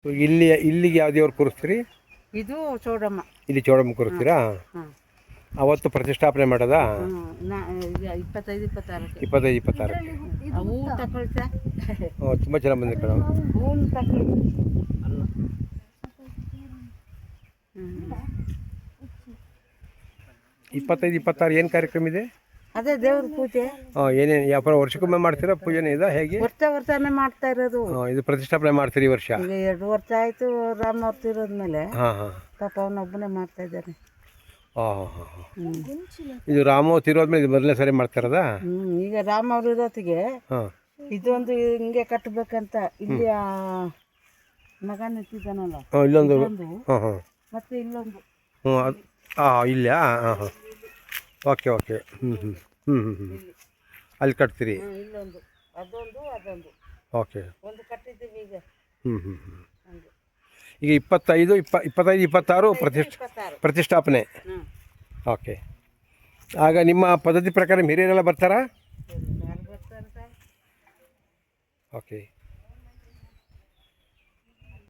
ಇಲ್ಲಿಗೆ ಯಾವ ದೇವ್ರು ಕೂರಿಸ್ತೀರಿ? ಇದು ಚೌಡಮ್ಮ. ಇಲ್ಲಿ ಚೌಡಮ್ಮ ಕೂರಿಸ್ತೀರಾ? ಅವತ್ತು ಪ್ರತಿಷ್ಠಾಪನೆ ಮಾಡೋದಾ? 25-26 25-26 ಹೂ ತಗೊಳ್ತಾ ತುಂಬ ಚೆನ್ನಾಗಿ ಬಂದಿದೆ ಕಣ. ಹೂನ್ ತಗೊಳ್ಳಿ. 25-26 ಏನು ಕಾರ್ಯಕ್ರಮ ಇದೆ? ಅದೇ ದೇವ್ರ ಪೂಜೆ. ಏನೇನು ಯಾವ ವರ್ಷಕ್ಕೊಮ್ಮೆ ಮಾಡ್ತೀರಾ ಪೂಜೆನೇ ಇದೆ ಹೇಗೆ? ವರ್ಷನೇ ಮಾಡ್ತಾ ಇರೋದು. ಇದು ಪ್ರತಿಷ್ಠಾಪನೆ ಮಾಡ್ತೀರಿ ಈ ವರ್ಷ? ಈಗ 2 ವರ್ಷ ಆಯ್ತು ರಾಮ ಅವ್ರು ತೀರೋದ್ಮೇಲೆ. ಪಾಪ ಅವನೊಬ್ಬನೇ ಮಾಡ್ತಾ ಇದ್ದಾನೆ. ಇದು ರಾಮ ತಿರೋದ್ಮೇಲೆ ಇದು ಮೊದಲನೇ ಸರಿ ಮಾಡ್ತಾ ಇರೋದಾ? ಈಗ ರಾಮ ಅವ್ರ ಇರೋತ್ತಿಗೆ ಇದೊಂದು ಹಿಂಗೆ ಕಟ್ಟಬೇಕಂತ ಇಲ್ಲಿ ಮಗ ನಿಂತಿದ್ದಾನಲ್ಲ, ಇಲ್ಲೊಂದು ಮತ್ತೆ ಇಲ್ಲೊಂದು ಇಲ್ಲ. ಓಕೆ ಅಲ್ಲಿ ಕಟ್ತೀರಿ? ಇಲ್ಲೊಂದು ಅದೊಂದು ಓಕೆ ಒಂದು ಕಟ್ಟಿದ್ದೀವಿ ಈಗ. ಈಗ 25-26 ಪ್ರತಿಷ್ಠಾಪನೆ. ಓಕೆ. ಆಗ ನಿಮ್ಮ ಪದ್ಧತಿ ಪ್ರಕಾರ ಹಿರಿಯರೆಲ್ಲ ಬರ್ತಾರಾ? ಬರ್ತಾರೆ. ಓಕೆ.